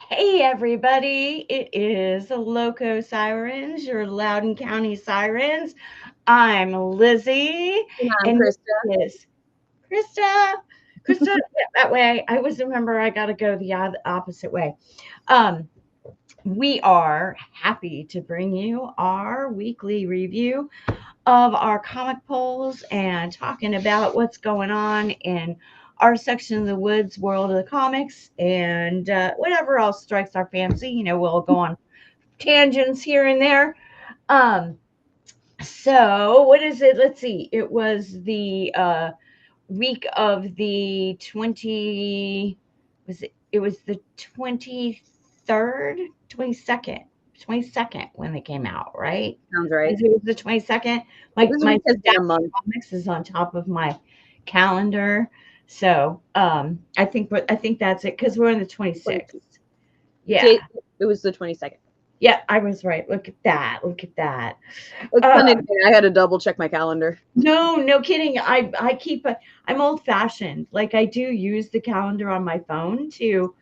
Hey everybody, it is the Loco Sirens, your Loudoun County Sirens. I'm Lizzie, And I'm and Krista. this is Krista. Krista, that way I always remember I got to go the opposite way. Um, we are happy to bring you our weekly review of our comic polls and talking about what's going on in our section of the woods world of the comics and whatever else strikes our fancy. We'll go on tangents here and there. Um, so what is it? Let's see. It was the week of the 20 was it was the 23rd, 22nd, 22nd when they came out, right? Sounds right. It was the 22nd. My This my week has been stack a of month. comics is on top of my calendar. So I think that's it because we're on the 26th. 22. Yeah. It was the 22nd. Yeah, I was right. Look at that. Look at that. It's Uh, funny. I had to double check my calendar. No, no kidding. I'm old fashioned. Like I do use the calendar on my phone to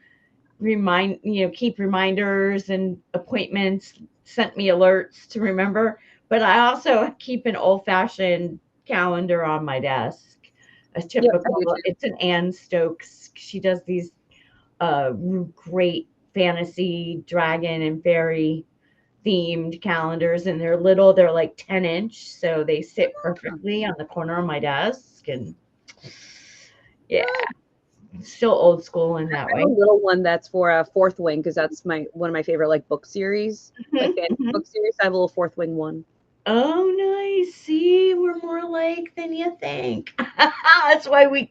keep reminders and appointments, sent me alerts to remember. But I also keep an old fashioned calendar on my desk. A Yep, I typical, do too. it's an Anne Stokes. She does these uh, great fantasy dragon and fairy themed calendars, and they're like 10-inch, so they sit Huh. perfectly on the corner of my desk. And yeah, Well, still old school in that I have way. a little one that's for a Fourth Wing because that's my one of my favorite like book series, like Mhm, fantasy mhm. book series. I have a little Fourth Wing one. Oh, nice. See, we're more alike than you think. That's why we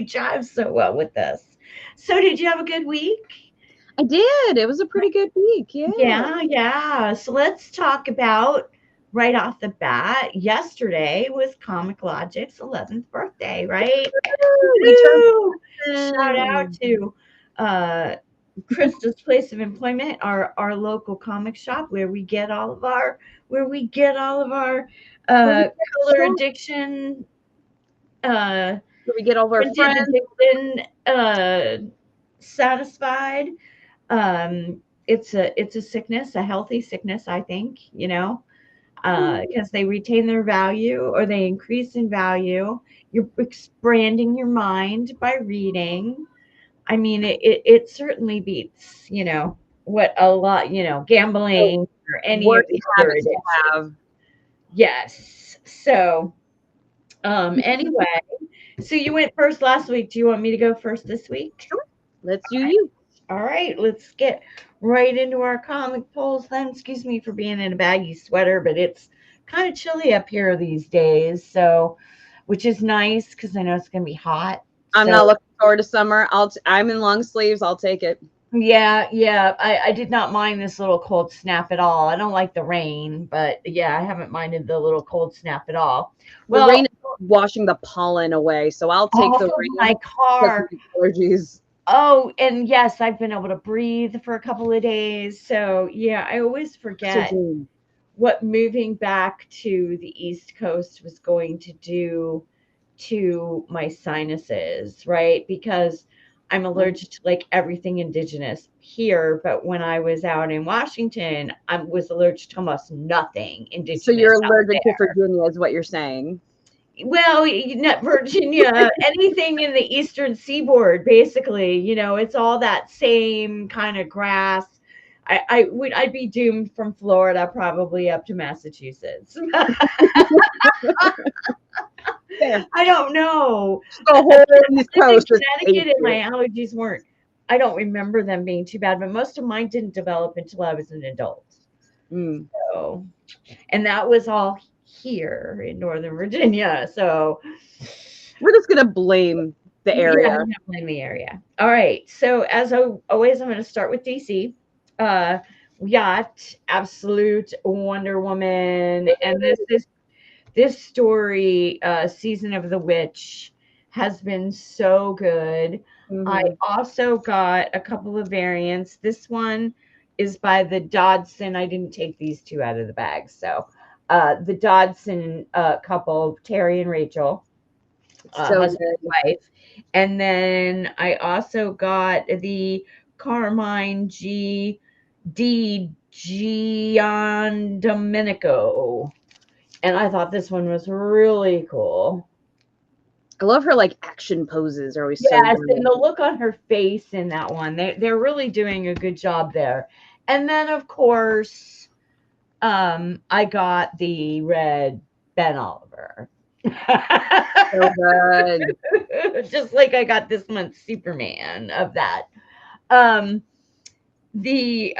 jive so well with this. So did you have a good week? I did. It was a pretty good week. Yeah. Yeah, yeah. So let's talk about right off the bat. Yesterday was Comic Logic's 11th birthday, right? Woo, we turned Woo! Shout out 7. to uh, Krista's place of employment, our local comic shop where we get all of our Where we uh, get color shop, addiction uh, where we get all of our printed friends. edition satisfied. It's a sickness, a healthy sickness, I think, because they retain their value or they increase in value. You're expanding your mind by reading. I mean, it certainly beats, what a lot, So gambling or any of worst the other habits to addictions. have. Yes. So, anyway, so you went first last week. Do you want me to go first this week? Sure. Let's do you. All right, let's get right into our comic polls then. Excuse me for being in a baggy sweater, but it's kind of chilly up here these days. So, which is nice because I know it's going to be hot. I'm So, not looking forward to summer. I'm in long sleeves. I'll take it. yeah, yeah, I did not mind this little cold snap at all. I don't like the rain, but yeah, I haven't minded the little cold snap at all. The Well, rain is washing the pollen away, so I'll take off the of my rain because of car. the allergies. Oh, and yes, I've been able to breathe for a couple of days. So, yeah, I always forget Oxygen. what moving back to the East Coast was going to do to my sinuses, right? Because I'm allergic to like everything indigenous here, but when I was out in Washington, I was allergic to almost nothing So you're indigenous out allergic to there. Virginia, is what you're saying. Well, Virginia, anything in the eastern seaboard, basically, it's all that same kind of grass. I'd be doomed from Florida probably up to Massachusetts. Fair. I don't know. The I whole East lived in Coast just hates Connecticut and my you. allergies weren't. I don't remember them being too bad, but most of mine didn't develop until I was an adult. Mm. So, and that was all here in Northern Virginia. So, We're just gonna blame the yeah, area. definitely in the area. All right. So, as always, I'm going to start with DC. Uh, we got Absolute Wonder Woman, and this story, Season of the Witch, has been so good. I Hmm. also got a couple of variants. This one is by the Dodson. I didn't take these two out of the bag. So, the Dodson couple, Terry and Rachel. So husband good. and wife. And then I also got the Carmine D. Gian Domenico. And I thought this one was really cool. I love her like action poses are always so Yes, and good. the look on her face in that one, they're really doing a good job there. And then of course, I got the red Ben Oliver. So good. Just like I got this month's Superman of that. Um, the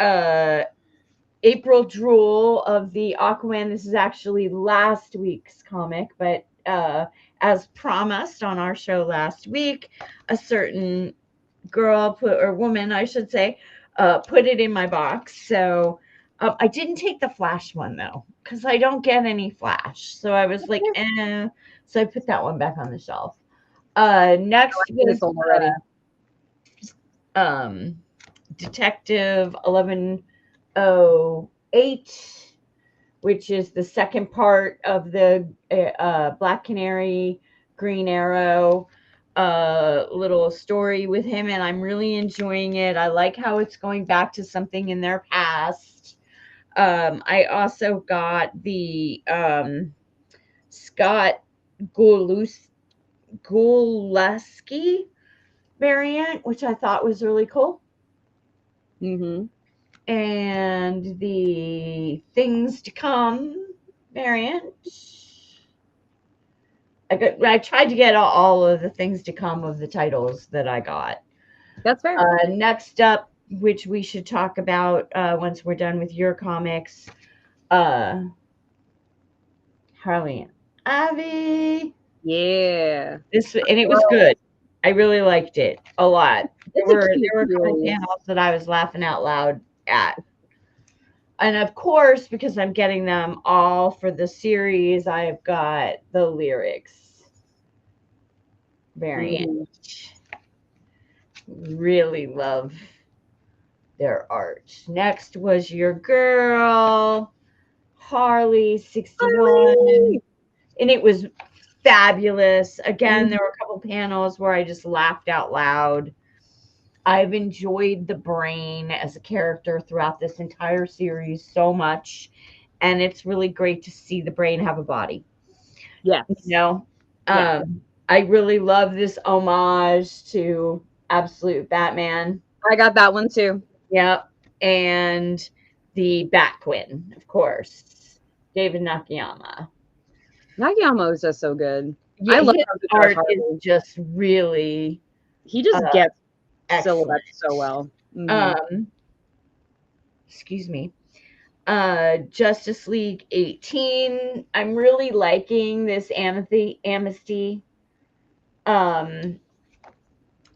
April Drool of the Aquaman. This is actually last week's comic, but as promised on our show last week, a certain girl or woman, I should say, put it in my box. So I didn't take the Flash one though, because I don't get any Flash. So I was like, eh. So I put that one back on the shelf. Next This was one already. Detective 1108, which is the second part of the Black Canary, Green Arrow little story with him, and I'm really enjoying it. I like how it's going back to something in their past. I also got the Scott Gulaski variant, which I thought was really cool. Mm-hmm. And the Things to Come variant. I tried to get all of the things to come of the titles that I got. That's fair. Next up, which we should talk about once we're done with your comics, Harley and Ivy. Yeah. And it was good. I really liked it a lot. There It's a were cute a couple series. panels that I was laughing out loud at. And of course, because I'm getting them all for the series, I've got the lyrics variant. Really love their art. Next was your girl, Harley 61. Harley! And it was fabulous. Again, there were a couple panels where I just laughed out loud. I've enjoyed the Brain as a character throughout this entire series so much. And it's really great to see the Brain have a body. Yes. You know? Yeah. I really love this homage to Absolute Batman. I got that one too. Yep. And the Batquin, of course. David Nakayama. Nakayama is just so good. Yeah, I love his how art is just really he just gets excellent. silhouettes so well. Mm-hmm. Excuse me. Justice League 18. I'm really liking this Amnesty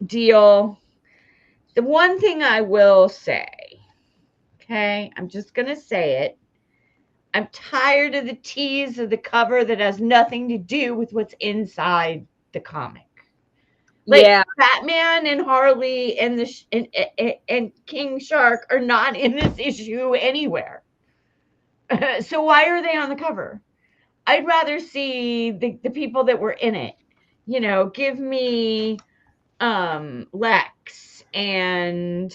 deal. The one thing I will say, okay, I'm just gonna say it. I'm tired of the tease of the cover that has nothing to do with what's inside the comic. Like, yeah, Batman and Harley and and King Shark are not in this issue anywhere. So why are they on the cover? I'd rather see the people that were in it. You know, give me Lex and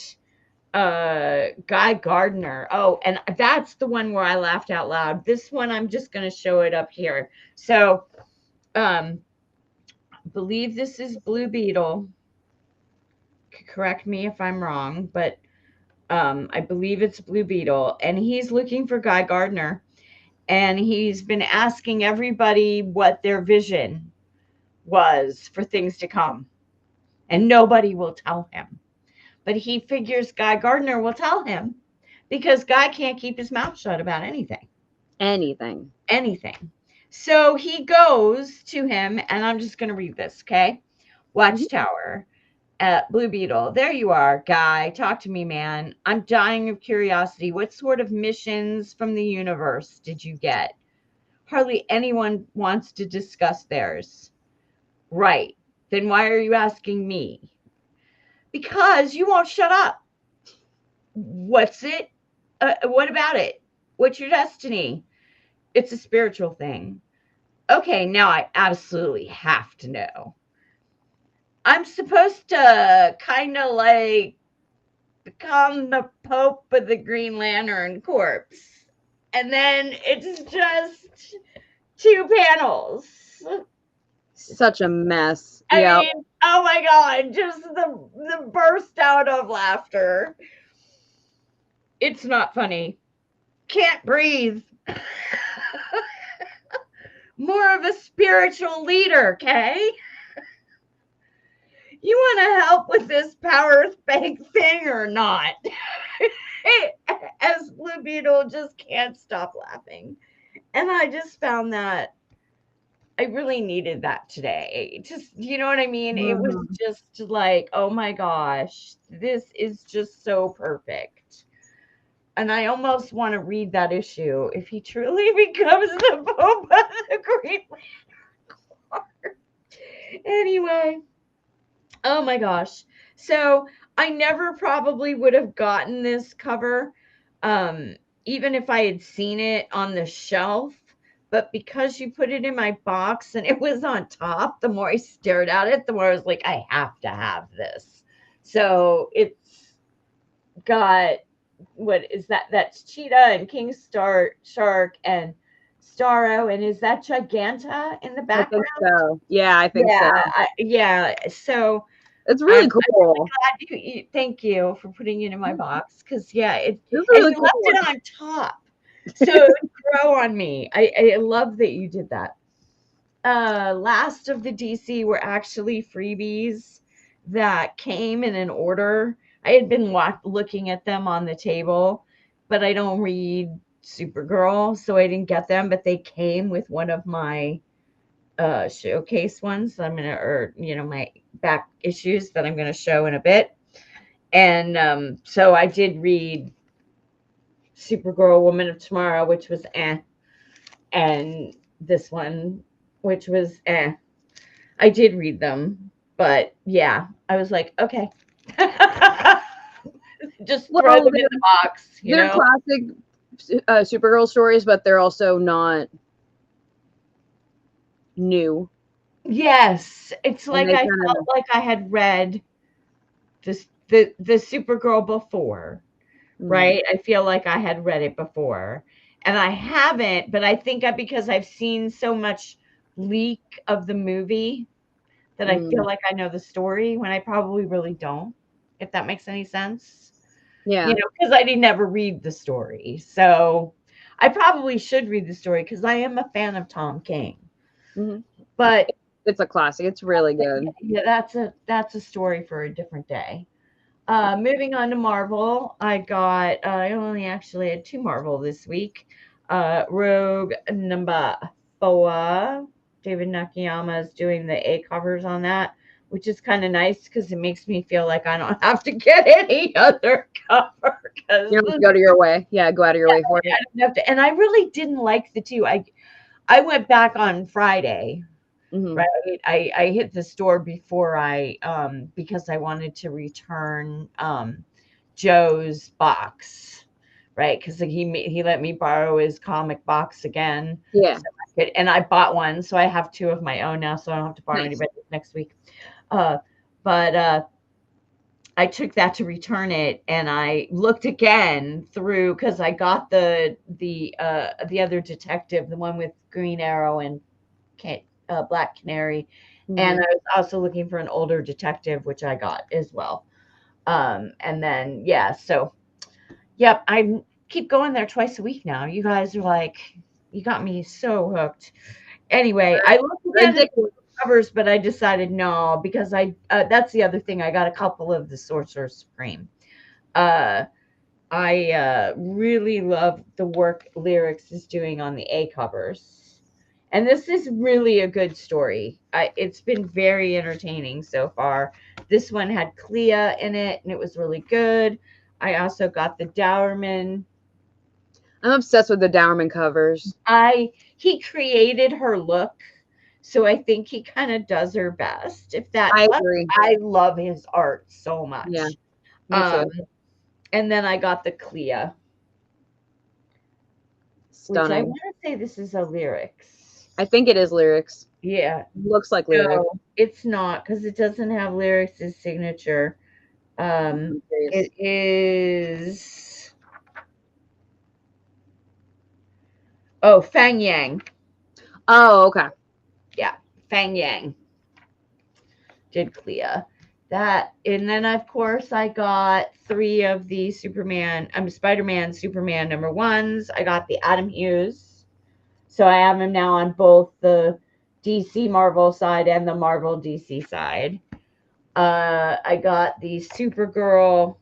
Guy Gardner. Oh, and that's the one where I laughed out loud. This one I'm just going to show it up here. So I believe this is Blue Beetle. Correct me if I'm wrong, but I believe it's Blue Beetle, and he's looking for Guy Gardner, and he's been asking everybody what their vision was for things to come, and nobody will tell him. But he figures Guy Gardner will tell him because Guy can't keep his mouth shut about anything. Anything. So he goes to him, and I'm just going to read this, okay? Watchtower. Blue Beetle, there you are, Guy. Talk to me, man. I'm dying of curiosity. What sort of missions from the universe did you get? Hardly anyone wants to discuss theirs. Right. Then why are you asking me? Because you won't shut up. What's it? What about it? What's your destiny? It's a spiritual thing. Okay, now I absolutely have to know. I'm supposed to kind of like become the Pope of the Green Lantern Corps. And then it's just two panels. Such a mess. I Yeah. mean, oh my God, just the burst out of laughter. It's not funny. Can't breathe. More of a spiritual leader, Kay. You want to help with this power spank thing or not? As Blue Beetle just can't stop laughing. And I just found that I really needed that today. Just, you know what I mean? It was Mhm. just like, oh my gosh, this is just so perfect. And I almost want to read that issue if he truly becomes the Pope of the Green Lantern. Anyway, oh my gosh. So I never probably would have gotten this cover, um, even if I had seen it on the shelf. But because you put it in my box and it was on top, the more I stared at it, the more I was like, I have to have this. So it's got what is that? That's Cheetah and King Shark and Starro. And is that Giganta in the I think background? so. Yeah, I think so. Yeah. So It's I'm really cool. glad thank you for putting it in my box because yeah, it This is a and really you cool left one. it on top, so it would grow on me. I love that you did that. Last of the DC were actually freebies that came in an order. I had been looking at them on the table, but I don't read Supergirl, so I didn't get them. But they came with one of my showcase ones. I'm gonna, or my back issues that I'm gonna show in a bit. And so I did read Supergirl, Woman of Tomorrow, which was and this one, which was I did read them, but yeah, I was like, okay, just throw Well, them in the box, they're classic Supergirl stories, but they're also not new. Yes, it's And like they I kind felt of, like I had read the Supergirl before, mm, right? I feel like I had read it before, and I haven't, but I think because I've seen so much leak of the movie that I feel mm, like I know the story when I probably really don't, if that makes any sense. yeah. Because I didn't ever read the story. So I probably should read the story because I am a fan of Tom King. Hmm. But It's a classic. It's really good. yeah, that's a story for a different day. Moving on to Marvel, I only actually had two Marvel this week. Rogue number 4. David Nakayama is doing the A covers on that, which is kind of nice because it makes me feel like I don't have to get any other cover because You don't go to your way. Yeah, go out of your way for I it. don't have to. And I really didn't like the two. I went back on Friday. Hmm. Right. I hit the store before because I wanted to return Joe's box, right? Because he let me borrow his comic box again. Yeah, So and I bought one, so I have two of my own now, so I don't have to borrow nice. anybody next week. But I took that to return it, and I looked again through because I got the other detective, the one with Green Arrow and Black Canary, and Hmm. I was also looking for an older detective, which I got as well. And then yeah, so yep, I keep going there twice a week now. You guys are like, you got me so hooked. Anyway, I looked Very again at the addictive. covers, but I decided no because I that's the other thing. I got a couple of the Sorcerer Supreme. Uh, I really love the work Lyrics is doing on the A covers. And this is really a good story. It's been very entertaining so far. This one had Clea in it, and it was really good. I also got the Dowerman. I'm obsessed with the Dowerman covers. He created her look, so I think he kind of does her best. If that, I plus, agree. I love his art so Yeah, much. me Um, too. and then I got the Clea, which I Stunning. want to say this is a Lyrics. I think it is lyrics. Yeah. Looks like lyrics. No, it's not because it doesn't have lyrics as signature. I'm curious. It is. Oh, Fang Yang. Oh, okay. Yeah, Fang Yang did Clea. That, and then of course I got 3 of the Spider-Man Superman #1s. I got the Adam Hughes. So I have him now on both the DC Marvel side and the Marvel DC side. I got the Supergirl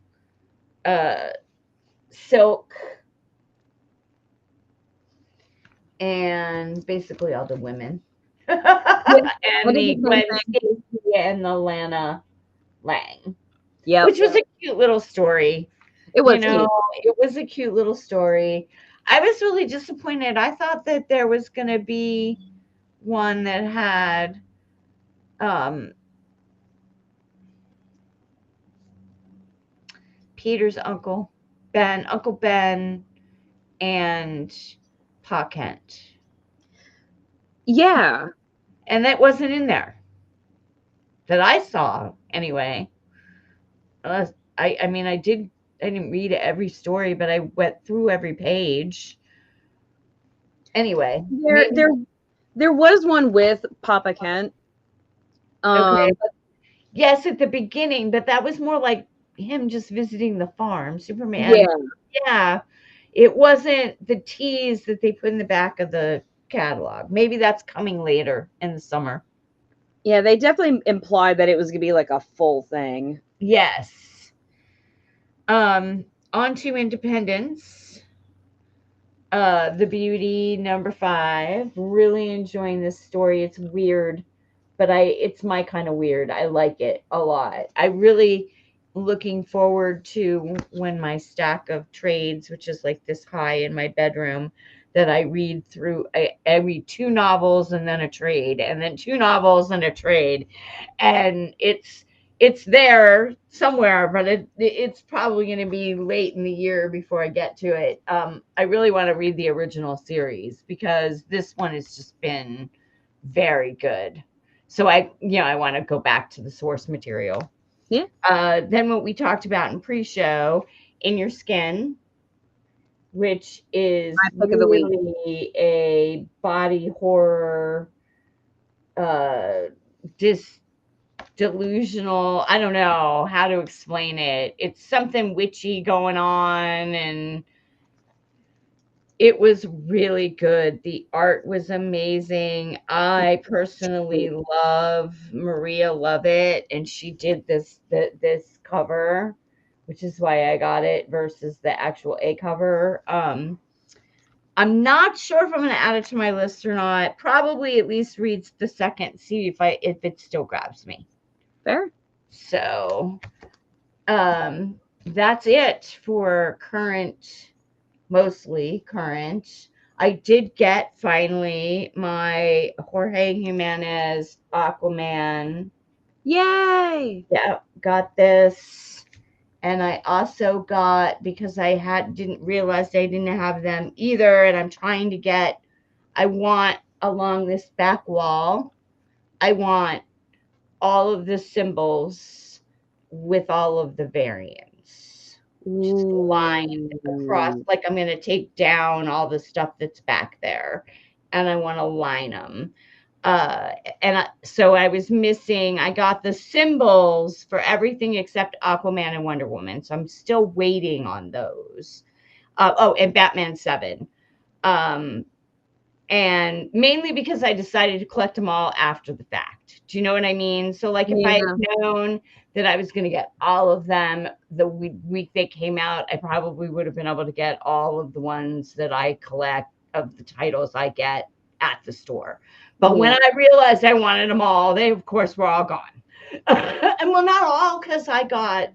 Silk and basically all the women. Yeah, I And did the the same Gwen thing. Stacy and the Lana Lang, Yep. which was a cute little story. It You was know, cute. it was a cute little story. I was really disappointed. I thought that there was going to be one that had um, Peter's Uncle Ben, and Pa Kent. Yeah. And that wasn't in there that I saw anyway. I mean, I didn't read every story, but I went through every page. Anyway, There maybe there there was one with Papa Kent. okay. Um Yes, at the beginning, but that was more like him just visiting the farm. Superman, yeah. yeah. It wasn't the tease that they put in the back of the catalog. Maybe that's coming later in the summer. Yeah, they definitely implied that it was gonna be like a full thing. Yes. On to Independence. The Beauty #5. Really enjoying this story. It's weird, but it's my kind of weird. I like it a lot. I really looking forward to when my stack of trades, which is like this high in my bedroom, that I read through. I read 2 novels and then a trade, and then 2 novels and a trade, and it's there somewhere, but it's probably going to be late in the year before I get to it. I really want to read the original series because this one has just been very good. So I want to go back to the source material. Yeah. Then what we talked about in pre-show, In Your Skin, which is My pick of the week. really a body horror, uh, dis delusional. I don't know how to explain it. It's something witchy going on, and it was really good. The art was amazing. I personally love Maria Lovett, and she did this cover, which is why I got it versus the actual A cover. I'm not sure if I'm going to add it to my list or not. Probably at least read the second, see if it still grabs me. Fair. So, that's it for current, mostly current. I did get finally my Jorge Jimenez Aquaman. Yay! Yeah, got this. And I also got, because didn't realize I didn't have them either, and I'm trying to get, I want along this back wall, I want all of the symbols with all of the variants, just lined across. Ooh. Like I'm going to take down all the stuff that's back there, and I want to line them. So I was missing. I got the symbols for everything except Aquaman and Wonder Woman. So I'm still waiting on those. And Batman 7. Um, and mainly because I decided to collect them all after the fact. Do you know what I mean? So, like, if I Yeah. had known that I was going to get all of them the week they came out, I probably would have been able to get all of the ones that I collect of the titles I get at the store. But when Yeah. I realized I wanted them all, they of course were all gone. And well, not all, because I got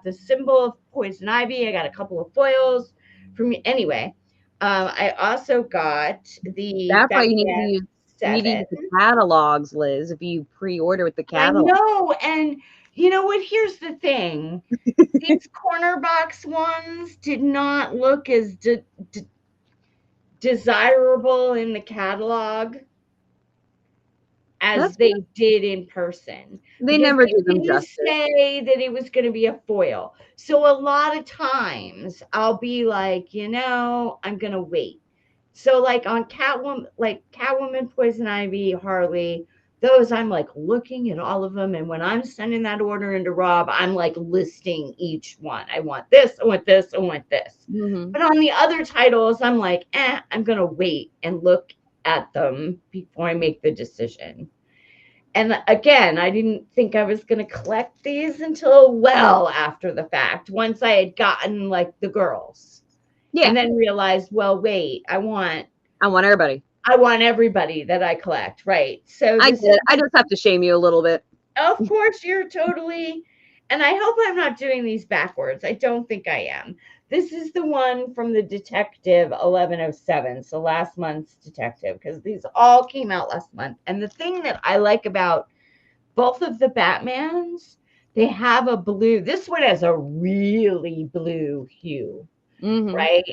the symbol of poison ivy. I got a couple of foils from me anyway. I also got the That's why you need to Batman use you need to 7. use the catalogs, Liz, if you pre-order with the I catalog. know, and you know what? Here's the thing. These corner box ones did not look as desirable in the catalog as That's they did in person, They because never they do them didn't justice. say that it was going to be a foil. So a lot of times I'll be like, I'm going to wait. So like on Catwoman, Poison Ivy, Harley, those I'm like looking at all of them. And when I'm sending that order into Rob, I'm like listing each one. I want this, I want this, I want this. Mm-hmm. But on the other titles, I'm like, I'm going to wait and look at them before I make the decision. And again, I didn't think I was going to collect these until well after the fact, once I had gotten like the girls. Yeah. And then realized, well, wait, I want everybody. everybody that I collect, right? So I get it. I just have to shame you a little bit. of course, you're totally, and I hope I'm not doing these backwards. I don't think I am. This is the one from the Detective 1107, so last month's Detective, because these all came out last month. And the thing that I like about both of the Batmans, they have a blue. This one has a really blue hue, right?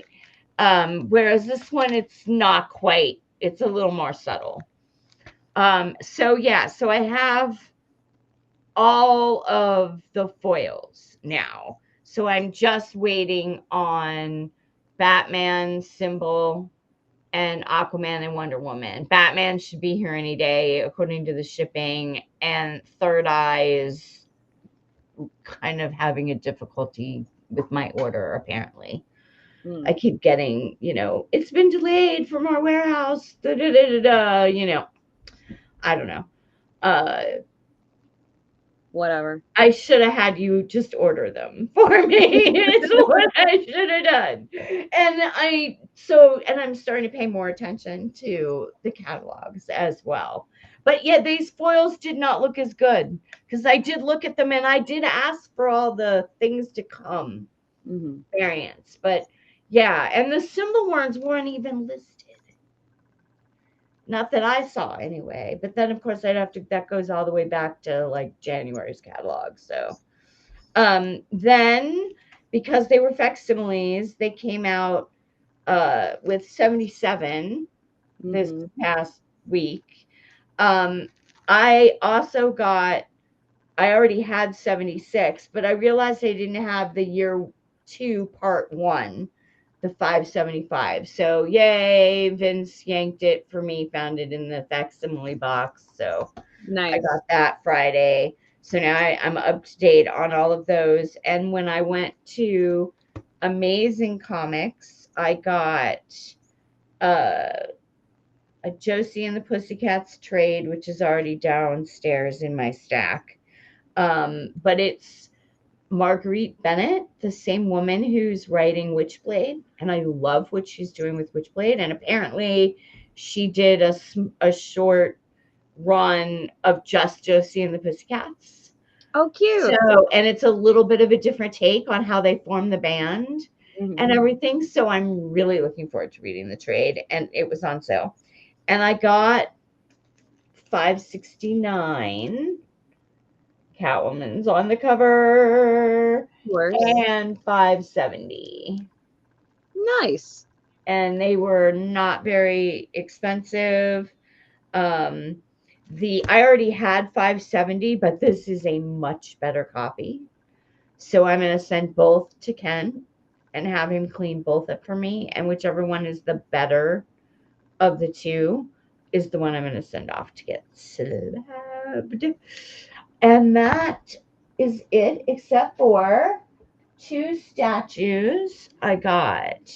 Whereas this one, it's not quite. It's a little more subtle. So yeah, so I have all of the foils now. So I'm just waiting on Batman, Symbol, and Aquaman and Wonder Woman. Batman should be here any day, according to the shipping, and Third Eye is kind of having a difficulty with my order, apparently. I keep getting, it's been delayed from our warehouse. I don't know. Whatever. I should have had you just order them for me. It's what I should have done. And I'm starting to pay more attention to the catalogs as well. But yeah, these foils did not look as good, because I did look at them and I did ask for all the things to come variants. But yeah, and the symbol ones weren't even listed. Not that I saw anyway. But then of course that goes all the way back to like January's catalog. So then because they were facsimiles, they came out with 77 this past week. I already had 76, but I realized I didn't have the year 2 part 1, the 575. So yay, Vince yanked it for me, found it in the facsimile box. So nice. I got that Friday. So now I'm up to date on all of those. And when I went to Amazing Comics, I got a Josie and the Pussycats trade, which is already downstairs in my stack. But it's Marguerite Bennett, the same woman who's writing Witchblade, and I love what she's doing with Witchblade. And apparently, she did a short run of just Josie and the Pussycats. Oh, cute. So, and it's a little bit of a different take on how they form the band and everything. So I'm really looking forward to reading the trade, and it was on sale. And I got $5.69. Catwoman's on the cover. And $5.70. Nice. And they were not very expensive. I already had $5.70, but this is a much better copy. So I'm going to send both to Ken and have him clean both up for me. And whichever one is the better of the two is the one I'm going to send off to get slabbed. And that is it, except for 2 statues. I got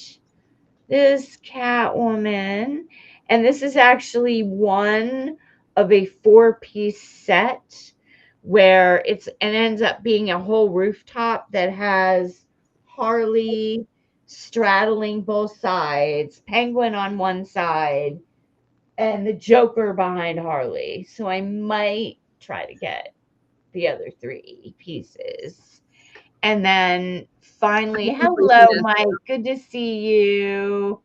this Catwoman, and this is actually one of a 4-piece set where it ends up being a whole rooftop that has Harley straddling both sides, Penguin on one side, and the Joker behind Harley. So I might try to get the other 3 pieces. And then finally, hello, Mike. Good to see you.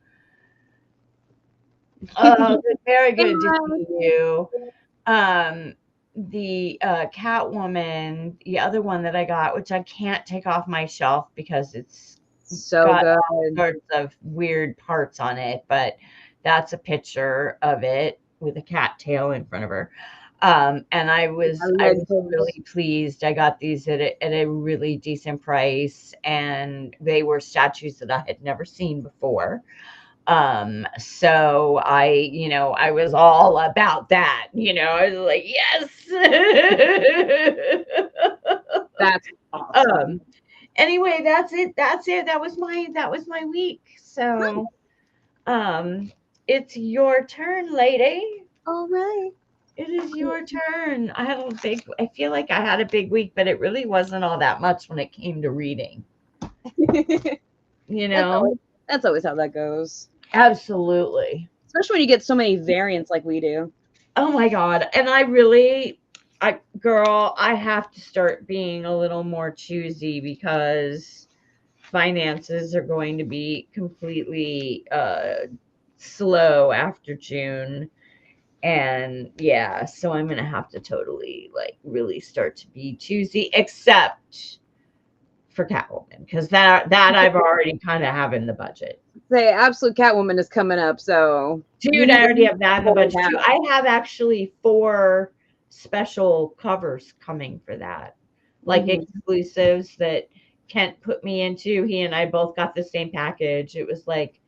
Oh, very good to see you. The Catwoman, the other one that I got, which I can't take off my shelf because it's got all sorts of weird parts on it, but that's a picture of it with a cat tail in front of her. And I was really pleased. I got these at a really decent price, and they were statues that I had never seen before. So I was all about that. I was like, yes. That's awesome. Anyway, that's it. That was my week. So, it's your turn, lady. All right. It is your turn. I feel like I had a big week, but it really wasn't all that much when it came to reading. That's always how that goes. Absolutely. Especially when you get so many variants like we do. Oh my God. And I have to start being a little more choosy because finances are going to be completely slow after June. And yeah, so I'm gonna have to totally really start to be choosy, except for Catwoman, because that I've already kind of have in the budget. The Absolute Catwoman is coming up, so dude, I already have that in the budget too. I have actually 4 special covers coming for that, exclusives that Kent put me into. He and I both got the same package. It was like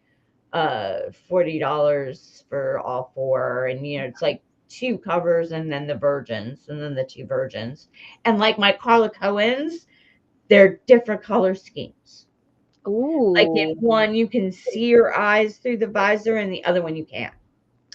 $40 for all 4, and it's like 2 covers and then the virgins and then the 2 virgins, and like my Carla Cohen's, they're different color schemes. Ooh. Like in one you can see your eyes through the visor, and the other one you can't.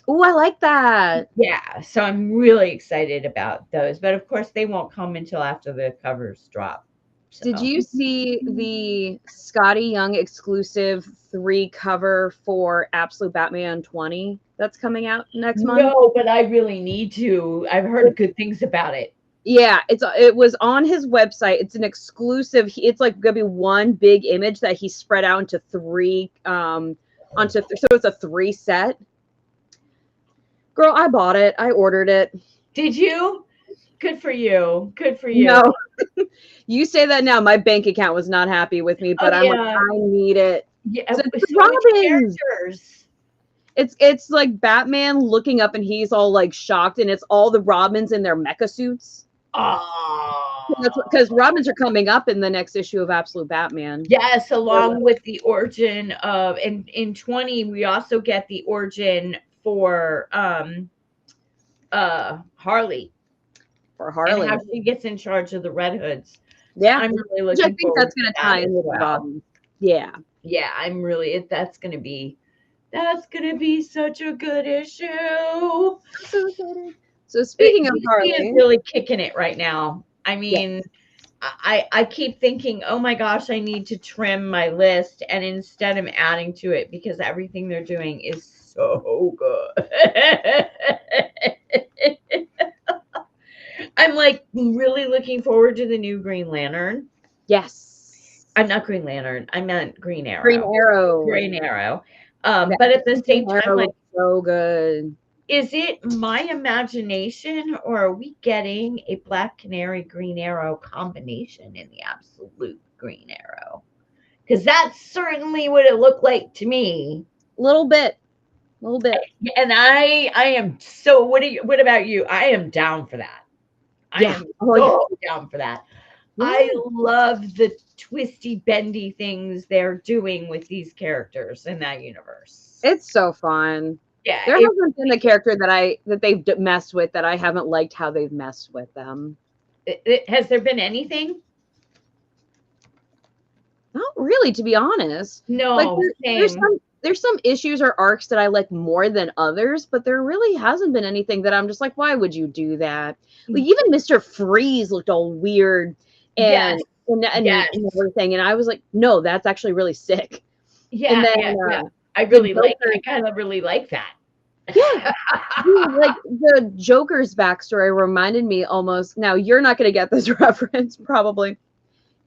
Ooh, I like that. Yeah, so I'm really excited about those, but of course they won't come until after the covers drop. So. Did you see the Skottie Young exclusive 3 cover for Absolute Batman 20 that's coming out next month? No, but I really need to. I've heard good things about it. Yeah, it was on his website. It's an exclusive. It's like gonna be one big image that he spread out into 3 so it's a 3 set. Girl, I bought it. I ordered it. Did you? Good for you. Good for you. No. You say that now. My bank account was not happy with me, but I need it. Yeah, so Robin. It's like Batman looking up and he's all like shocked, and it's all the Robins in their mecha suits. Oh, that's because Robins are coming up in the next issue of Absolute Batman. Yes, along with the origin of in 20, we also get the origin for Harley. For Harley, and how she gets in charge of the Red Hoods. Yeah, I'm really looking. I think that's going to tie in with Robin. Yeah, I'm really. That's going to be such a good issue. So speaking of Harley, is really kicking it right now. I mean, I keep thinking, oh my gosh, I need to trim my list, and instead I'm adding to it because everything they're doing is so good. I'm like really looking forward to the new Green Lantern. Yes. I'm not Green Lantern. I meant Green Arrow. Green Arrow. But at the same time, like, so good. Is it my imagination, or are we getting a Black Canary Green Arrow combination in the Absolute Green Arrow? Because that's certainly what it looked like to me. A little bit. And I am so. What about you? I am down for that. I am so down for that. Yeah. I love the twisty, bendy things they're doing with these characters in that universe. It's so fun. Yeah, there hasn't been a character that they've messed with that I haven't liked how they've messed with them. Has there been anything? Not really, to be honest. No, like there's some issues or arcs that I like more than others, but there really hasn't been anything that I'm just like, why would you do that? Like even Mr. Freeze looked all weird and everything, and I was like, no, that's actually really sick. Yeah, and then, I kind of really like that. Yeah. Like the Joker's backstory reminded me almost. Now you're not going to get this reference probably.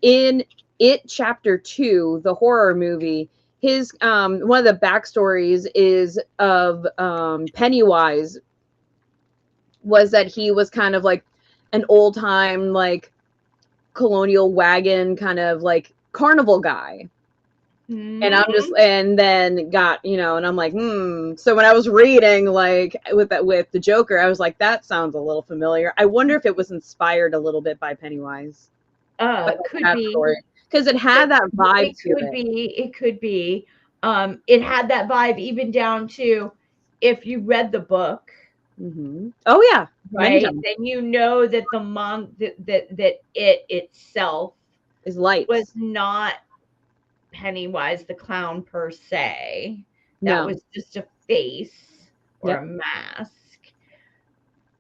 In It Chapter 2, the horror movie, his one of the backstories is of Pennywise was that he was kind of like an old time like colonial wagon kind of like carnival guy. And I'm just, and then got, you know, and I'm like, So when I was reading, like, with the Joker, I was like, that sounds a little familiar. I wonder if it was inspired a little bit by Pennywise. Could be. Because it had that vibe It to could be. It could be. It had that vibe even down to if you read the book, Oh yeah, right? Then you know that that it itself is light. Was not Pennywise the clown per se. That was just a face or a mask.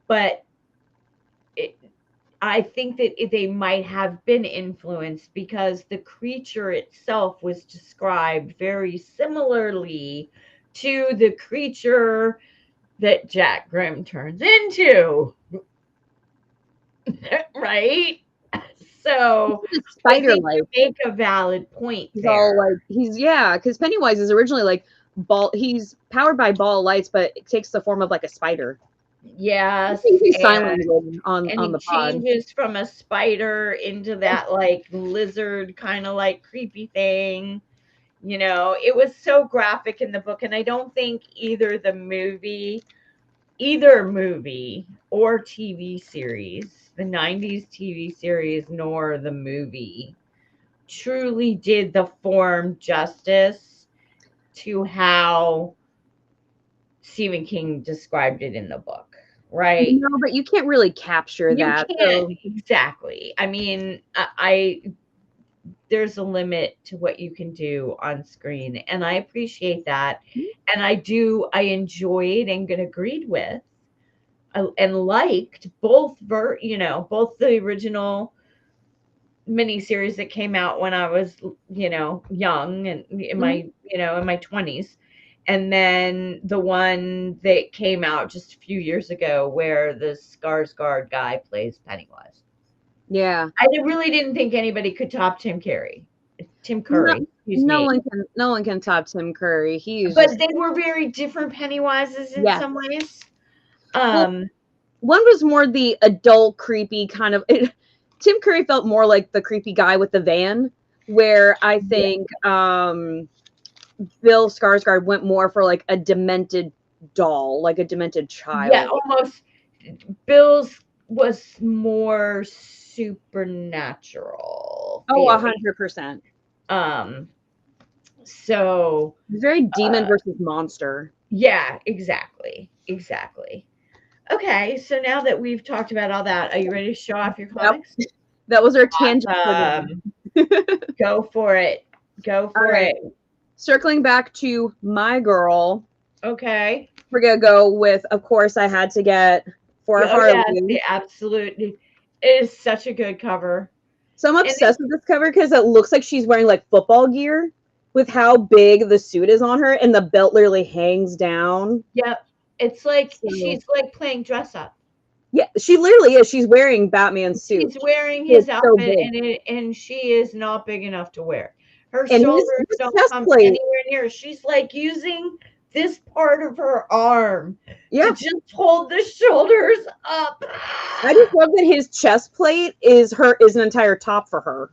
But I think that they might have been influenced because the creature itself was described very similarly to the creature that Jack Grimm turns into. Right? So spider like make a valid point. He's all like because Pennywise is originally like he's powered by ball of lights, but it takes the form of like a spider. Yes, he's silent on the pod. Changes from a spider into that like lizard kind of like creepy thing. You know, it was so graphic in the book, and I don't think either movie or TV series, the 90s TV series nor the movie, truly did the form justice to how Stephen King described it in the book, right? No, but you can't really capture that. Exactly. I mean, there's a limit to what you can do on screen, and I appreciate that. And I enjoyed and agreed with and liked both both the original miniseries that came out when I was, young and in my, in my 20s. And then the one that came out just a few years ago where the Skarsgård guy plays Pennywise. Yeah. I really didn't think anybody could top Tim Curry. No one can top Tim Curry. But they were very different Pennywises in some ways. One was more the adult creepy kind of Tim Curry felt more like the creepy guy with the van, where I think Bill Skarsgård went more for like a demented doll, like a demented child. Yeah, almost. Bill's was more supernatural. Oh, 100%. So very demon versus monster. Yeah, exactly. Okay, so now that we've talked about all that, are you ready to show off your comics? Yep. That was our tangent. Go for it. Circling back to my girl. Okay. We're gonna go with, of course, I had to get for Harley. Absolutely. It is such a good cover. So I'm obsessed with this cover because it looks like she's wearing like football gear with how big the suit is on her, and the belt literally hangs down. Yep. It's like she's like playing dress up. Yeah, she literally is. She's wearing Batman's suit. She's wearing his outfit, and she is not big enough to wear. Her shoulders don't come anywhere near. She's like using this part of her arm to just hold the shoulders up. I just love that his chest plate is an entire top for her.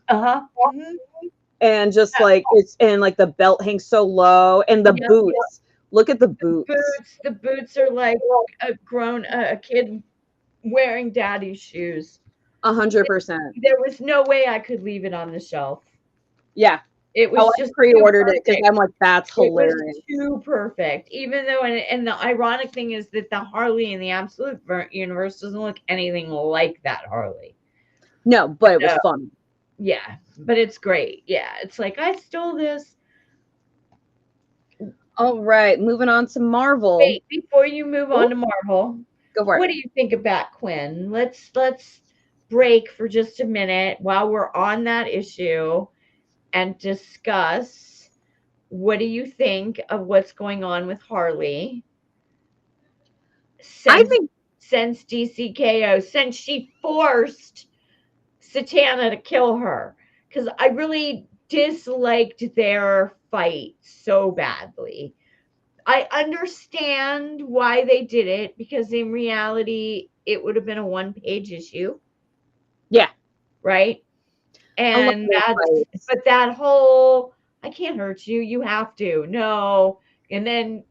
And just like the belt hangs so low, and the boots. Look at the boots. The boots are like a kid wearing daddy's shoes. 100%. There was no way I could leave it on the shelf. Yeah. It was just pre-ordered it because I'm like, that's hilarious. It was too perfect. Even though, and the ironic thing is that the Harley in the Absolute universe doesn't look anything like that Harley. No, but it was fun. Yeah, but it's great. Yeah, it's like, I stole this. All right, moving on to Marvel. Wait, before you move on to Marvel, go for it. What do you think about Quinn? Let's break for just a minute while we're on that issue and discuss what do you think of what's going on with Harley since DCKO, since she forced Satana to kill her, because I really disliked their fight so badly. I understand why they did it, because in reality it would have been a one-page issue. Yeah. Right? And but that whole I can't hurt you. You have to. No. And then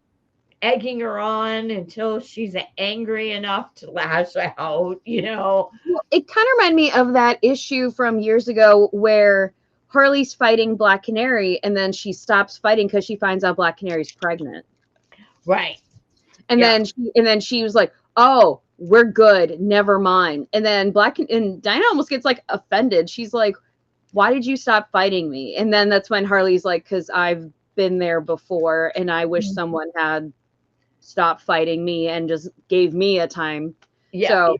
egging her on until she's angry enough to lash out, you know. Well, it kind of reminded me of that issue from years ago where Harley's fighting Black Canary and then she stops fighting because she finds out Black Canary's pregnant. Right. And Yeah. then she was like, "Oh, we're good. Never mind." And then Dinah almost gets like offended. She's like, "Why did you stop fighting me?" And then that's when Harley's like, "Because I've been there before, and I wish someone had stopped fighting me and just gave me a time." Yeah. So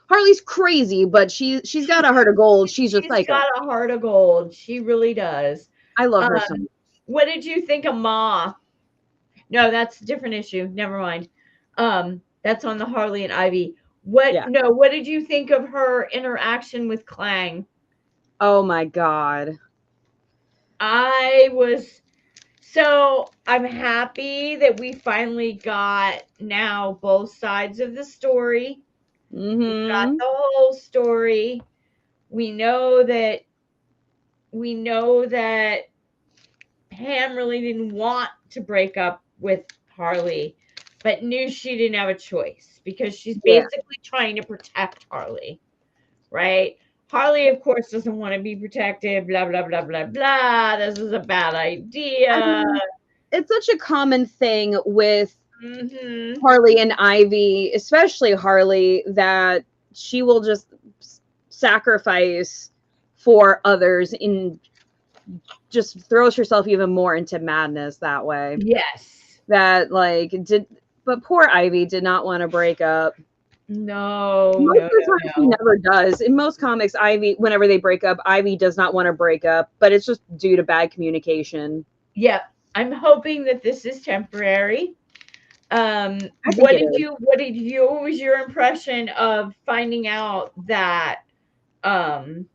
Harley's crazy, but she's got a heart of gold. She's a psycho. got a heart of gold. She really does. I love her so much. What did you think of Ma? No, that's a different issue. Never mind. That's on the Harley and Ivy. What Yeah. no, what did you think of her interaction with Clang? Oh my god. So I'm happy that we finally got now both sides of the story. We got Mm-hmm. the whole story. We know that Pam really didn't want to break up with Harley, but knew she didn't have a choice because she's Yeah. basically trying to protect Harley, right? Harley, of course, doesn't want to be protected, blah, blah, blah, blah, blah. This is a bad idea. I mean, it's such a common thing with Mhm. Harley and Ivy, especially Harley, that she will just sacrifice for others and just throws herself even more into madness that way. Yes. But poor Ivy did not want to break up. No, Most no, of the no, time, she no. never does. In most comics, Ivy, whenever they break up, Ivy does not want to break up, but it's just due to bad communication. Yep. I'm hoping that this is temporary. I think What it did is. what was your impression of finding out that um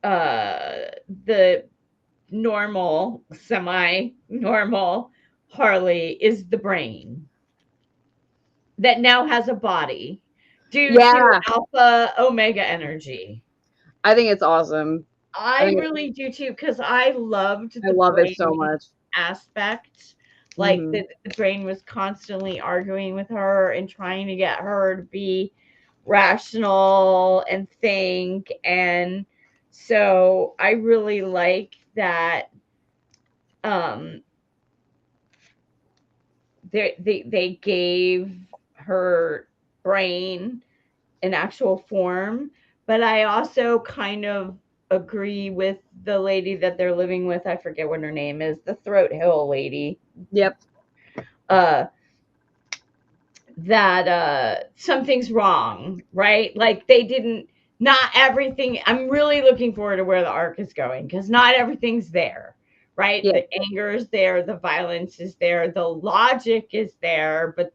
the semi-normal Harley is the brain that now has a body due to Yeah, alpha omega energy? I think it's awesome. I really do too, because I loved I the love it so brain much. aspect. Like Mhm. the brain was constantly arguing with her and trying to get her to be rational and think. And so I really like that um they gave her brain an actual form, but I also kind of agree with the lady that they're living with. I forget what her name is, the Throat Hill lady. Yep. Uh, that something's wrong, right? Like they didn't. Not everything. I'm really looking forward to where the arc is going because not everything's there, right? Yeah. The anger is there, the violence is there, the logic is there, but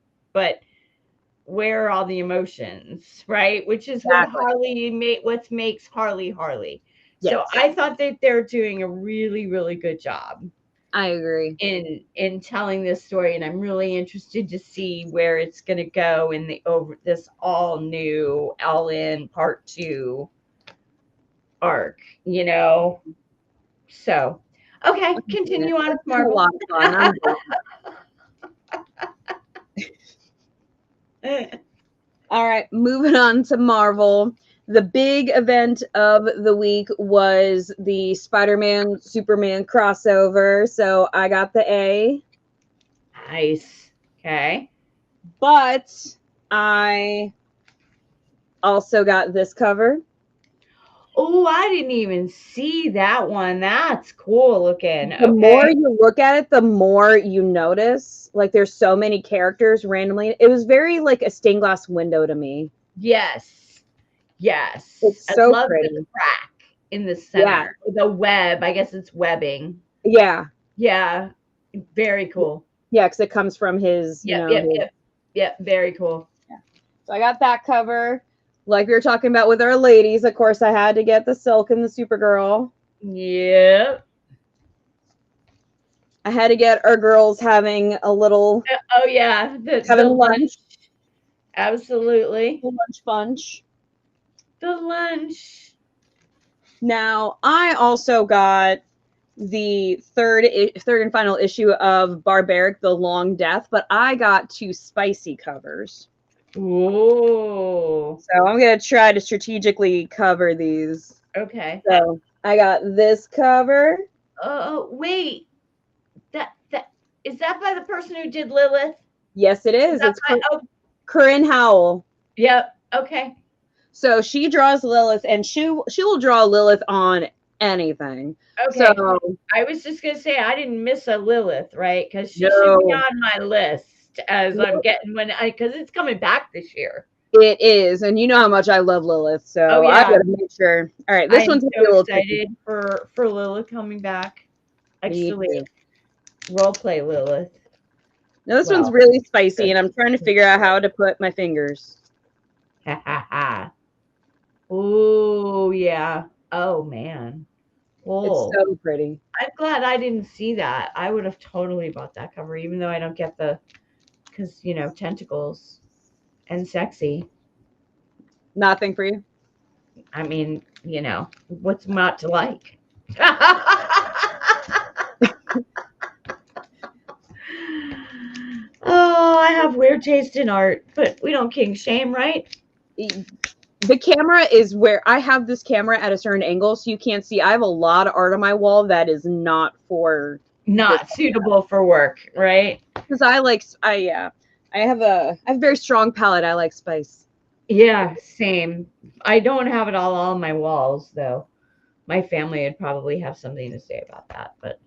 where are all the emotions, right? Which is Exactly. what makes Harley Harley. So Yes. I thought that they're doing a really, really good job I agree. in telling this story, and I'm really interested to see where it's going to go in the over this all new all in part 2 arc, you know. So okay, continue on with It's been a Marvel. lot of fun. I'm All right, moving on to Marvel. The big event of the week was the Spider-Man Superman crossover. So I got the A, Nice. Okay. but I also got this cover. Oh, I didn't even see that one. That's cool looking. The more Okay. you look at it, the more you notice. Like there's so many characters randomly. It was very like a stained glass window to me. Yes. Yes. It's I so love the pretty. crack in the Yeah. center. The web. I guess it's webbing. Yeah. Yeah. Very cool. Yeah, because it comes from his, Yep. Yep. Yep. Yep. Very cool. So I got that cover. Like we were talking about with our ladies, of course, I had to get the Silk and the Supergirl. Yep. I had to get our girls having a little Oh yeah. having lunch. Absolutely. The lunch bunch. The lunch. Now I also got the third and final issue of Barbaric: The Long Death, but I got 2 spicy covers. Ooh. So I'm gonna try to strategically cover these. Okay. So I got this cover. Oh, wait. That is that by the person who did Lilith? Yes, it is. It's oh, Corinne Howell. yep. Okay. So she draws Lilith, and she will draw Lilith on anything. Okay. So I was just gonna say I didn't miss a Lilith, right? Because she should No. be on my list as I'm getting because it's coming back this year. It is, and you know how much I love Lilith, so Oh, yeah. I gotta make sure. All right, this one's I'm gonna be a so little tricky. excited for Lilith coming back. Me Actually, too. role play Lilith. Now this one's Wow. really spicy, and I'm trying to figure out how to put my fingers. Ha ha ha. Oh yeah. Oh man. Oh, It's so pretty. I'm glad I didn't see that. I would have totally bought that cover, even though I don't get because tentacles and sexy. Nothing for you. I mean, what's not to like? Oh, I have weird taste in art, but we don't king shame, right? The camera is where I have this camera at a certain angle, so you can't see. I have a lot of art on my wall that is not suitable for work, right? Because I have a very strong palette. I like spice. Yeah, same. I don't have it all on my walls, though. My family would probably have something to say about that, but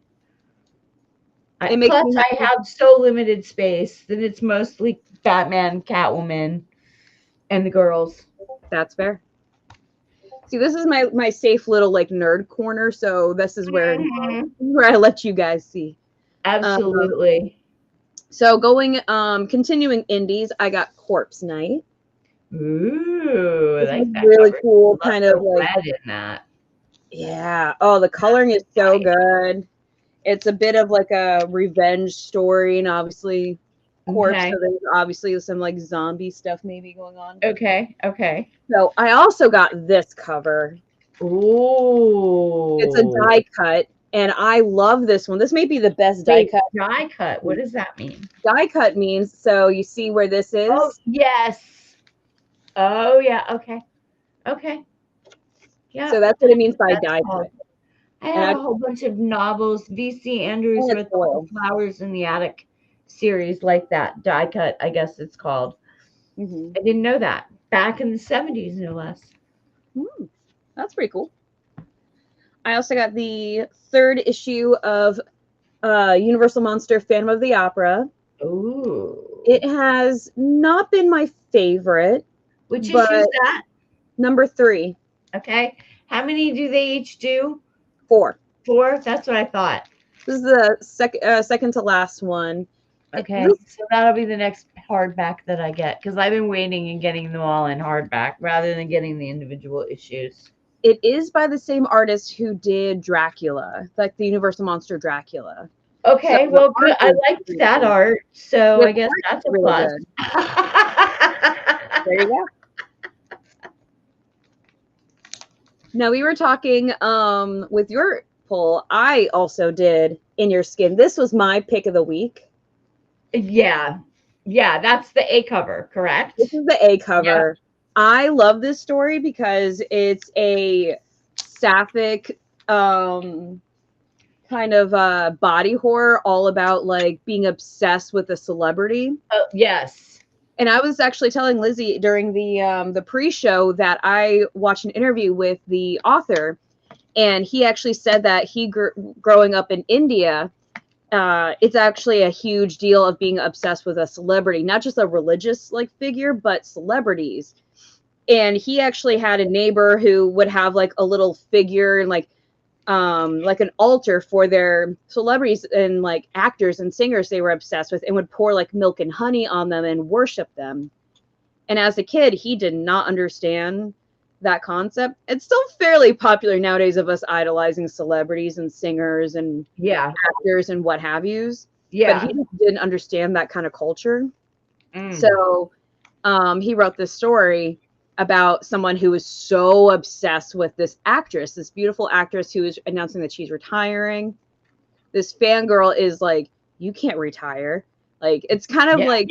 plus I have so limited space that it's mostly Batman, Catwoman, and the girls. That's fair. See, this is my safe little like nerd corner, so this is where I let you guys see. Absolutely. So continuing indies, I got Corpse Night. Ooh, I like that really cover. cool, kind of like red in that. Yeah. Oh, the coloring is so good. It's a bit of like a revenge story, and obviously corpse. Okay. So there's obviously some like zombie stuff maybe going on. Okay. So I also got this cover. Ooh. It's a die cut, and I love this one. This may be the best die cut. Die cut. What does that mean? Die cut means, so you see where this is? Oh, yes. Oh, yeah. Okay. Yeah. So that's what it means by die cut. I have a whole bunch of novels, V.C. Andrews with Flowers in the Attic series like that. Die cut, I guess it's called. Mm-hmm. I didn't know that. Back in the 70s, no less. That's pretty cool. I also got the 3rd issue of Universal Monster Phantom of the Opera. Ooh. It has not been my favorite. Which issue is that? Number 3. Okay. How many do they each do? 4. 4? That's what I thought. This is the second to last one. Okay. So that'll be the next hardback that I get, because I've been waiting and getting them all in hardback rather than getting the individual issues. It is by the same artist who did Dracula, like the Universal Monster Dracula. Okay, so well, good. I liked that art, so I guess that's a plus. There you go. Now, we were talking with your poll. I also did In Your Skin. This was my pick of the week. Yeah, that's the A cover, correct? This is the A cover. Yeah. I love this story because it's a sapphic kind of body horror, all about like being obsessed with a celebrity. Oh, yes. And I was actually telling Lizzie during the pre-show that I watched an interview with the author, and he actually said that he growing up in India, it's actually a huge deal of being obsessed with a celebrity, not just a religious like figure, but celebrities. And he actually had a neighbor who would have like a little figure and like an altar for their celebrities and like actors and singers they were obsessed with, and would pour like milk and honey on them and worship them. And as a kid, he did not understand that concept. It's still fairly popular nowadays of us idolizing celebrities and singers and actors and what have yous. Yeah. But he didn't understand that kind of culture. So he wrote this story, about someone who is so obsessed with this actress, this beautiful actress who is announcing that she's retiring. This fangirl is like, you can't retire. Like, it's kind of like,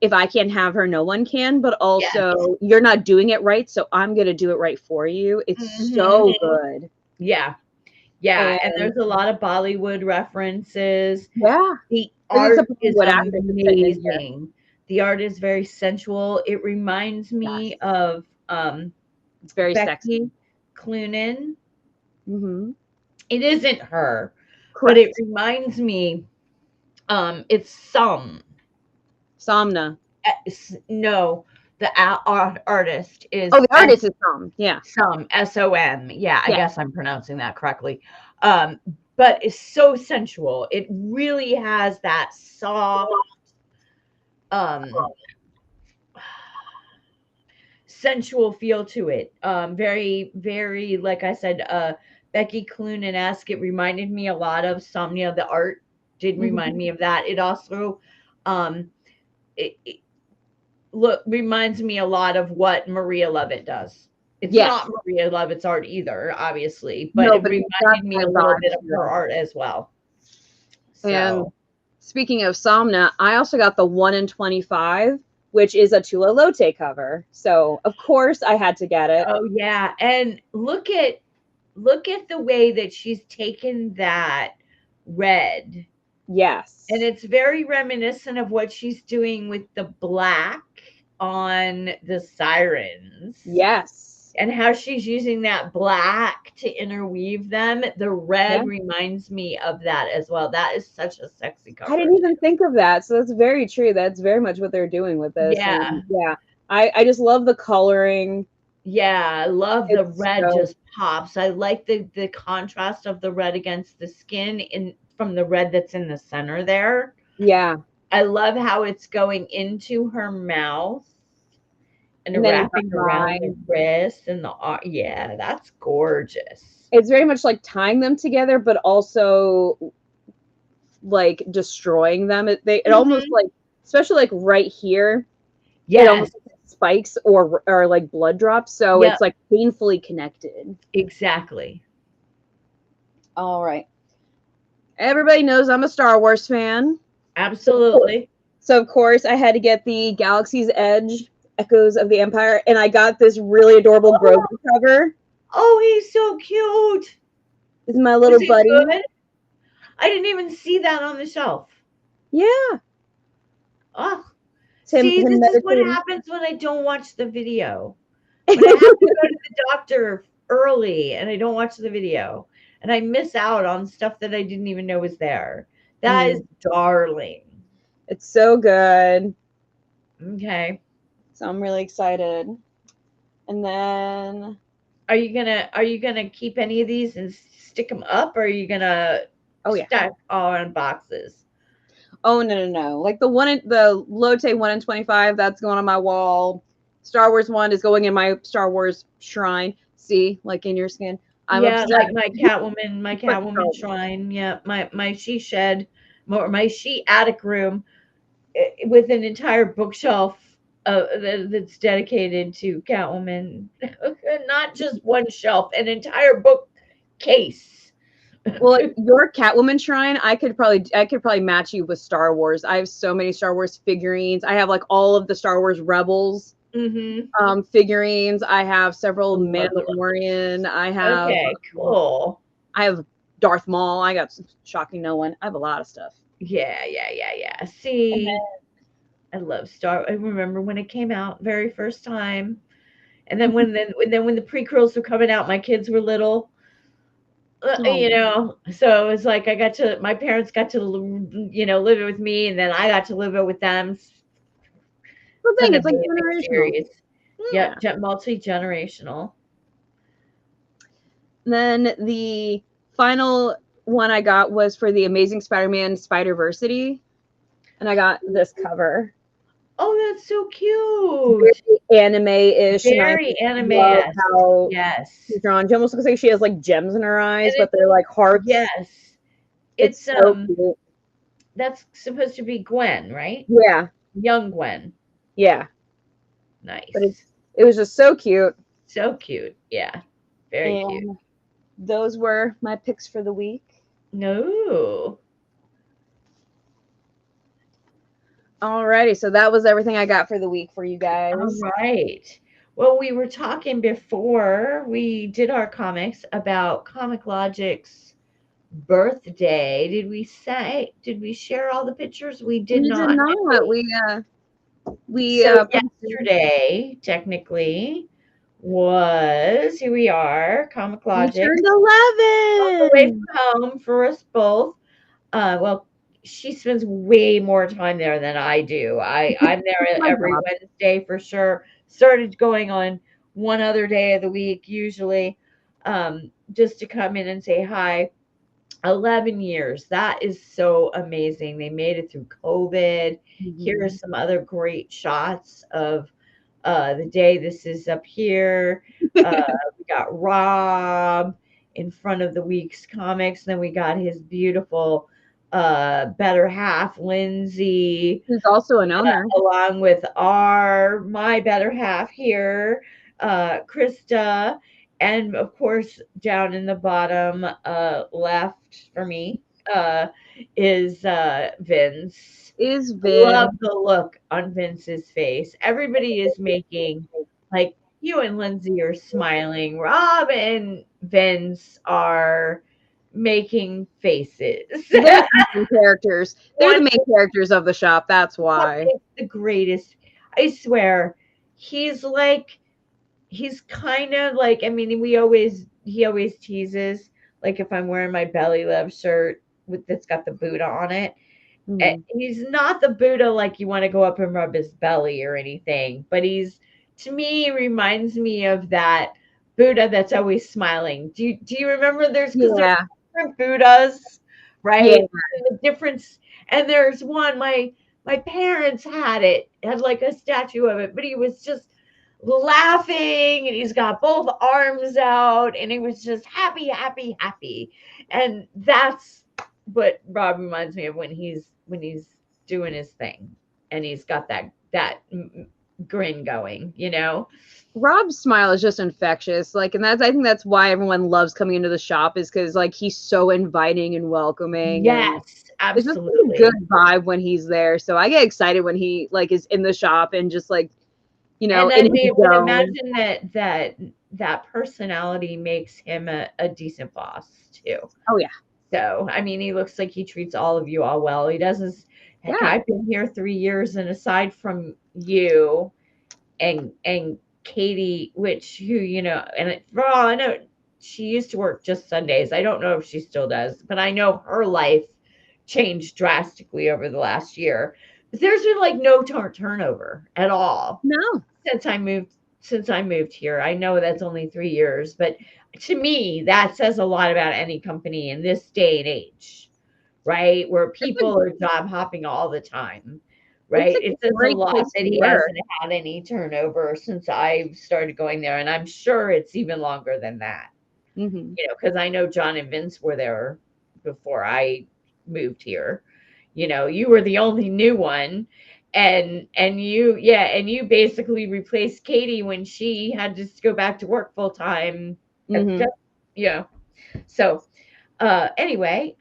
if I can't have her, no one can, but also you're not doing it right, so I'm going to do it right for you. It's so good. Yeah. Yeah. And there's a lot of Bollywood references. Yeah. The art is amazing. The art is very sensual. It reminds me of it's very Becky sexy. Cloonan. Mm-hmm. It isn't her, but it reminds me. It's Somna. No, the artist is. Oh, the artist is Som. Yeah. Som, SOM. Yeah, I guess I'm pronouncing that correctly. But it's so sensual. It really has that soft, sensual feel to it. Very, very, like I said, Becky Cloonan-esque. It reminded me a lot of Somnia. The art did remind me of that. It also, it reminds me a lot of what Maria Lovett does. It's not Maria Lovett's art either, obviously, but it reminded me a little bit of her art as well. So. And speaking of Somna, I also got the 1 in 25, which is a Tula Lote cover. So of course I had to get it. Oh yeah, and look at the way that she's taken that red. Yes. And it's very reminiscent of what she's doing with the black on the sirens. Yes. And how she's using that black to interweave them. The red reminds me of that as well. That is such a sexy cover. I didn't even think of that. So that's very true. That's very much what they're doing with this. Yeah. And yeah. I just love the coloring. Yeah, I love the red just pops. I like the contrast of the red against the skin from the red that's in the center there. Yeah. I love how it's going into her mouth and wrapping around the wrist and yeah, that's gorgeous. It's very much like tying them together, but also like destroying them. It almost like, especially like right here, it almost spikes or like blood drops. So it's like painfully connected. Exactly. All right. Everybody knows I'm a Star Wars fan. Absolutely. So of course I had to get the Galaxy's Edge Echoes of the Empire, and I got this really adorable Grogu cover. Oh, he's so cute. This is my little buddy. Good? I didn't even see that on the shelf. Yeah. Oh. See, this is what happens when I don't watch the video. When I have to go to the doctor early and I don't watch the video, and I miss out on stuff that I didn't even know was there. That is darling. It's so good. Okay. So I'm really excited. And then are you gonna keep any of these and stick them up, or are you gonna stack all in boxes? Oh no. Like the Lotte 1 in 25, that's going on my wall. Star Wars 1 is going in my Star Wars shrine. See, like in your skin. I'm like my Catwoman shrine. Yeah, my she shed, my she attic room with an entire bookshelf that's dedicated to Catwoman. Not just one shelf, an entire bookcase. Well, like your Catwoman shrine, I could probably match you with Star Wars. I have so many Star Wars figurines. I have like all of the Star Wars Rebels figurines. I have several Mandalorian. I have cool. I have Darth Maul. I got shocking no one. I have a lot of stuff. Yeah. See, I love I remember when it came out very first time, and then when the prequels were coming out, my kids were little. You know, so it was like my parents got to live it with me, and then I got to live it with them. The thing is like generational. Yeah, multi-generational. Then the final one I got was for the Amazing Spider-Man Spider-Versity, and I got this cover. Oh, that's so cute. Very anime-ish. Very anime. Yes. She's drawn. She almost looks like she has like gems in her eyes, but they're like hearts. Yes. It's so cute. That's supposed to be Gwen, right? Yeah. Young Gwen. Yeah. Nice. But It was just so cute. So cute. Yeah. Very cute. And those were my picks for the week. No. Alrighty, so that was everything I got for the week for you guys. All right. Well, we were talking before we did our comics about Comic Logic's birthday. Did we share all the pictures? We did We not. did not. We So posted- yesterday, technically, was here we are, Comic we Logic. turned Away 11. from home for us both. Well, she spends way more time there than I do. I'm there My every job. Wednesday for sure. Started going on one other day of the week usually, just to come in and say hi. 11 years. That is so amazing. They made it through COVID. Here are some other great shots of the day this is up here. We got Rob in front of the week's comics. Then we got his beautiful better half, Lindsay, Who's also an owner. along with my better half here, Krista, and of course down in the bottom left for me is Vince. Is Vin. Love the look on Vince's face. Everybody is making, like, you and Lindsay are smiling. Rob and Vince are making faces. They're the main characters. They're the main characters of the shop. That's why. It's the greatest. I swear, he's kind of like, I mean, he always teases, like if I'm wearing my Belly Love shirt that's got the Buddha on it. And he's not the Buddha like you want to go up and rub his belly or anything, but to me, reminds me of that Buddha that's always smiling. Do you remember there's different Buddhas, right? Yeah. And the difference, and there's one, my parents had like a statue of it, but he was just laughing and he's got both arms out and he was just happy, happy, happy. And that's what Rob reminds me of when he's doing his thing and he's got that grin going, you know. Rob's smile is just infectious. Like, and I think that's why everyone loves coming into the shop, is because like he's so inviting and welcoming. Yes, absolutely. It's just a good vibe when he's there. So I get excited when he like is in the shop and just like, you know, and I would imagine that personality makes him a decent boss too. Oh yeah. So I mean, he looks like he treats all of you all well. He doesn't. Heck, I've been here 3 years, and aside from you and Katie, who you know, and I know she used to work just Sundays. I don't know if she still does, but I know her life changed drastically over the last year. But there's been like no turnover at all. No. Since I moved here. I know that's only 3 years, but to me, that says a lot about any company in this day and age, right? Where people are job hopping all the time, right? It says a lot that he hasn't had any turnover since I started going there, and I'm sure it's even longer than that. You know, because I know John and Vince were there before I moved here. You know, you were the only new one. And you basically replaced Katie when she had to go back to work full time. So anyway,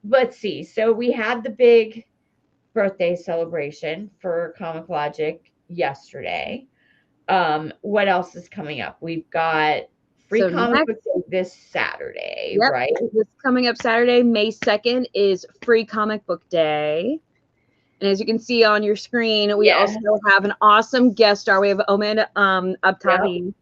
let's see. So we had the big birthday celebration for Comic Logic yesterday. What else is coming up? We've got Free Comic Book Day this Saturday, right? This coming up Saturday, May 2nd, is Free Comic Book Day. And as you can see on your screen, we also have an awesome guest star. We have Omid Abtahi. Yep.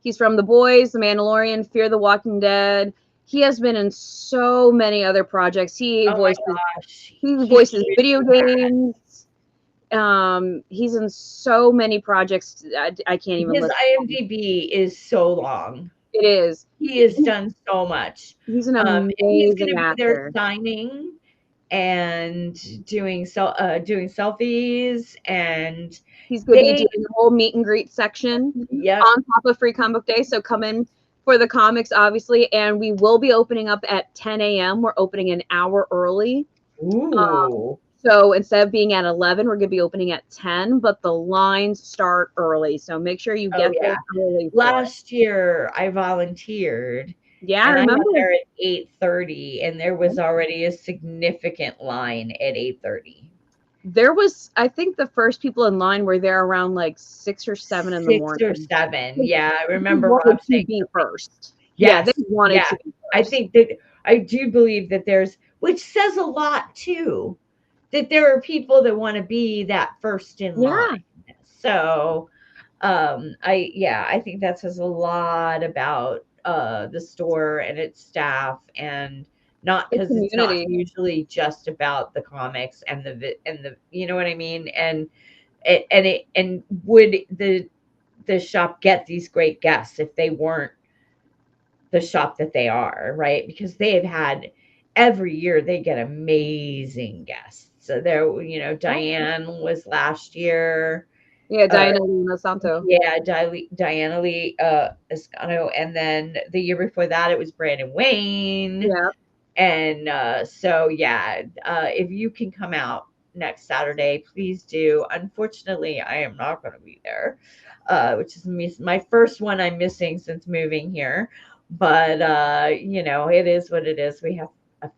He's from The Boys, The Mandalorian, Fear the Walking Dead. He has been in so many other projects. He voices video games. He's in so many projects. I can't even. His IMDb is so long. It is. He has done so much. He's an amazing he's going to actor. be there signing and doing selfies, and he's going to be doing the whole meet and greet section on top of Free Comic Book Day. So come in for the comics, obviously, and we will be opening up at 10 a.m. We're opening an hour early. Ooh. So instead of being at 11, we're going to be opening at 10, but the lines start early. So make sure you Oh get yeah. there early. Last year I volunteered Yeah, I and I got remember. there at 8:30 and there was already a significant line at 8:30. There was, I think the first people in line were there around like 6 or 7 in the 6 or morning. 7. Yeah, I They remember wanted Rob to saying be something. first. Yeah, they Yes. wanted Yeah. to be I first. think that I do believe that there's, which says a lot too, that there are people that want to be that first in Yeah. line. So, I think that says a lot about the store and its staff, and not It's because it's not community. usually just about the comics and the you know what I mean, and would the shop get these great guests if they weren't the shop that they are, right? Because they've had every year they get amazing guests. So there, Diane was last year. Yeah, Uh, Diana Luna Santo. yeah, Diana Lee Escano, and then the year before that it was Brandon Wayne. Yeah. And so yeah, if you can come out next Saturday, please do. Unfortunately, I am not going to be there, which is my first one I'm missing since moving here. But it is what it is. We have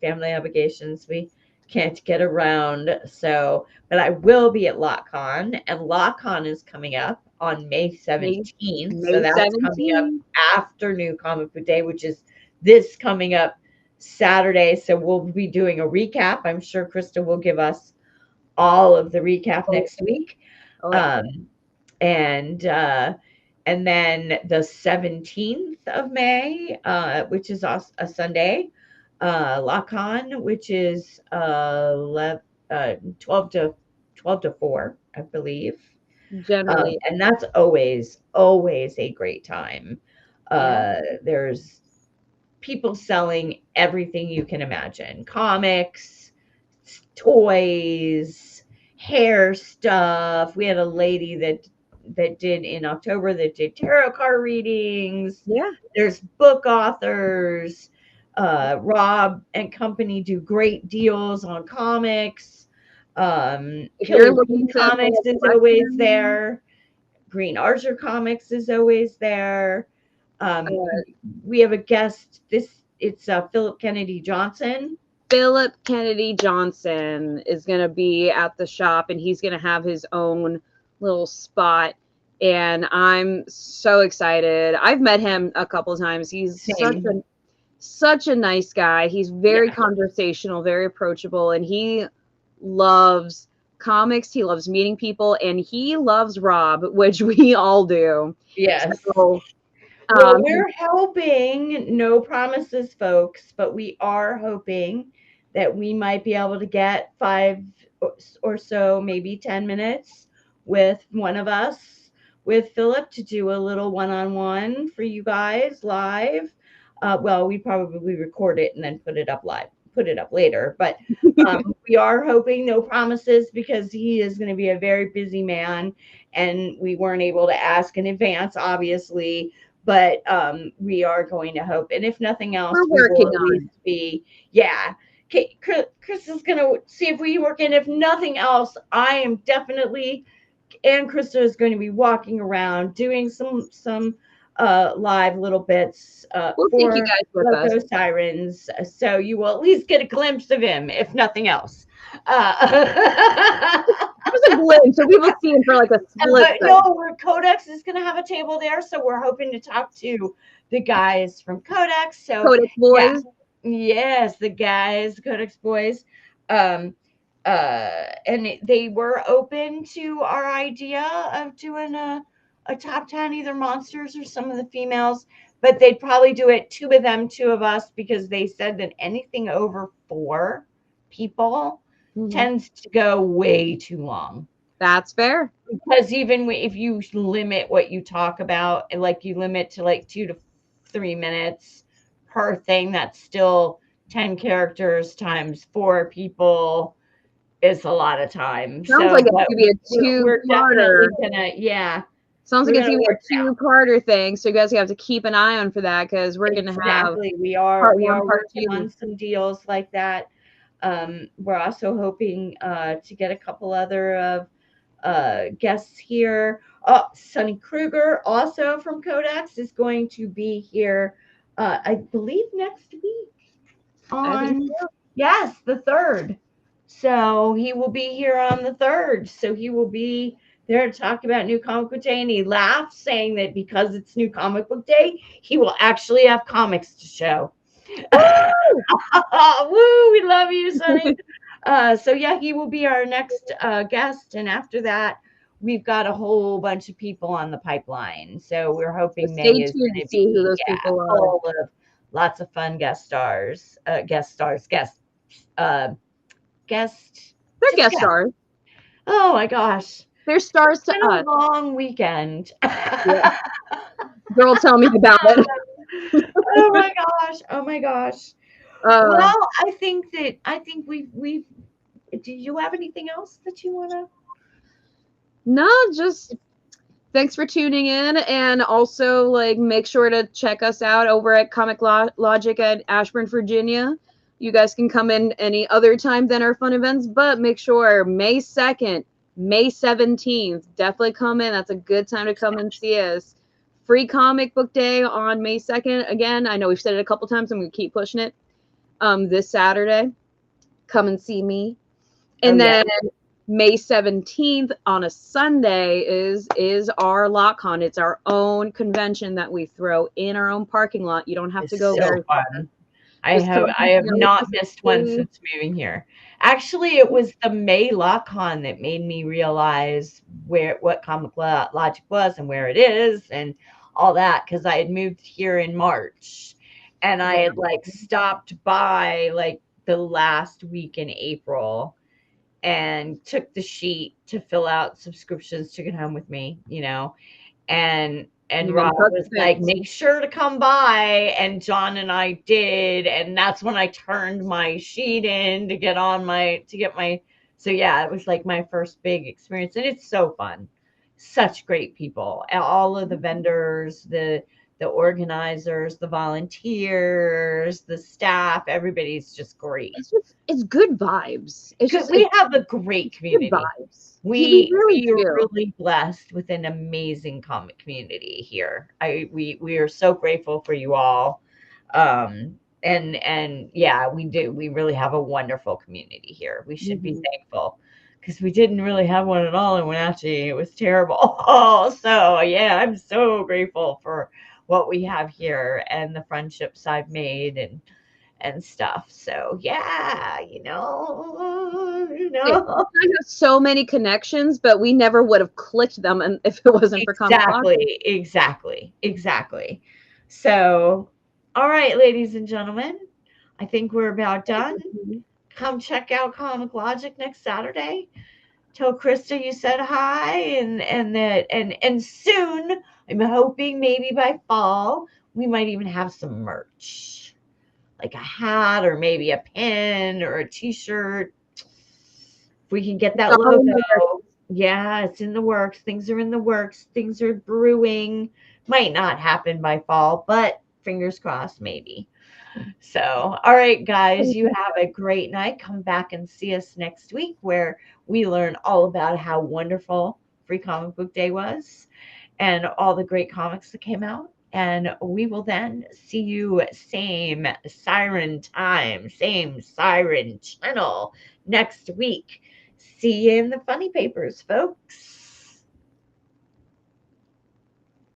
family obligations. We can't get around. So, but I will be at LotCon, and LotCon is coming up on May 17th. So May that's coming up 17th. after New Comic Book Day, which is this coming up Saturday. So we'll be doing a recap. I'm sure Krista will give us all of the recap next week. Oh, yeah. And then the 17th of May, which is a Sunday, LotCon, which is 12 to 4, I believe. Generally. And that's always a great time. There's people selling everything you can imagine: comics, toys, hair stuff. We had a lady that did in October that did tarot card readings. Yeah. There's book authors. Rob and company do great deals on comics. If Killer you're looking Bean to Comics is collect always questions, there. Green Archer Comics is always there. uh, We have a guest. It's Philip Kennedy Johnson. Philip Kennedy Johnson is going to be at the shop, and he's going to have his own little spot. And I'm so excited. I've met him a couple of times. He's such a nice guy. He's very conversational, very approachable, and he loves comics. He loves meeting people, and he loves Rob, which we all do. Yes. So, well, we're hoping, no promises, folks, but we are hoping that we might be able to get 5 or so, maybe 10 minutes with one of us, with Philip, to do a little one-on-one for you guys live. Well, we probably record it and then put it up later, but we are hoping, no promises, because he is going to be a very busy man, and we weren't able to ask in advance, obviously. But we are going to hope, and if nothing else, we're working will at least be, okay, Chris is going to see if we work, and if nothing else, I am definitely, and Krista is going to be walking around doing some live little bits we'll take you guys with Loco us. Sirens, so you will at least get a glimpse of him, if nothing else. There's a glimpse, so people see him for like a split. No, Codex is going to have a table there, so we're hoping to talk to the guys from Codex. So Codex boys. Yes, the guys, Codex boys. And they were open to our idea of doing a top 10, either monsters or some of the females, but they'd probably do it 2 of them, 2 of us, because they said that anything over 4 people tends to go way too long. That's fair. Because even if you limit what you talk about, and like you limit to like 2 to 3 minutes per thing, that's still 10 characters times 4 people is a lot of time. Sounds like it's going to be a two-parter. Sounds like it's going to be a 2-parter thing. So you guys have to keep an eye on for that, because we're going to have we are working on some deals like that. We're also hoping to get a couple other of guests here. Oh, Sonny Kruger, also from Codex, is going to be here, I believe, next week I think on, so. yes, the 3rd. So he will be here on the 3rd. So he will be there to talk about New Comic Book Day. And he laughs, saying that because it's New Comic Book Day, he will actually have comics to show. Woo, we love you, Sonny. So yeah, he will be our next guest, and after that, we've got a whole bunch of people on the pipeline. So we're So hoping May stay is tuned going to to see who be, those yeah, people are. full of lots of fun guest stars, uh, guest, They're just guest guests. stars. Oh my gosh, They're stars it's to been a us. long weekend. Yeah. Girl, tell me about it. Oh my gosh, oh my gosh. Uh, Well, I think we've. Do you have anything else that you want to? no, just thanks for tuning in, and also like make sure to check us out over at Logic at Ashburn, Virginia. You guys can come in any other time than our fun events, but make sure May 2nd, May 17th, definitely come in. That's a good time to come and see us. Free comic book day on May 2nd. Again, I know we've said it a couple times. I'm going to keep pushing it. This Saturday, come and see me. And Oh yeah, then May 17th on a Sunday is our LotCon. It's our own convention that we throw in our own parking lot. You don't have to it's go so very far. fun. Just come I have and not missed one see. since moving here. Actually, it was the May LockCon that made me realize what Logic was and where it is and all that, because I had moved here in March and I Yeah. had like stopped by like the last week in April and took the sheet to fill out subscriptions, took it home with me, and You've been Rob touched was like, since. make sure to come by. And John and I did. And that's when I turned my sheet in to get my, so yeah, it was like my first big experience. And it's so fun. Such great people. All of the vendors, the organizers, the volunteers, the staff, everybody's just great. It's good vibes. It's Good. just We it's have a great good community. vibes. Yeah, we really We are do. really blessed with an amazing comic community here. We are so grateful for you all. And yeah, we do. We really have a wonderful community here. We should be Mhm. thankful because we didn't really have one at all in Wenatchee. It was terrible. Oh, so yeah, I'm so grateful for what we have here and the friendships I've made and stuff. So yeah, Yeah, I have so many connections, but we never would have clicked them if it wasn't for Comic Con. Exactly. So, all right, ladies and gentlemen, I think we're about done. Come check out Comic Logic next Saturday. Tell Krista you said hi, and soon I'm hoping maybe by fall we might even have some merch, like a hat or maybe a pin or a T-shirt. If we can get It's that all in the works. logo, yeah, it's in the works. Things are in the works. Things are brewing. Might not happen by fall, but fingers crossed, maybe. So, all right, guys, you have a great night. Come back and see us next week where we learn all about how wonderful Free Comic Book Day was and all the great comics that came out. And we will then see you same siren time, same siren channel next week. See you in the funny papers, folks.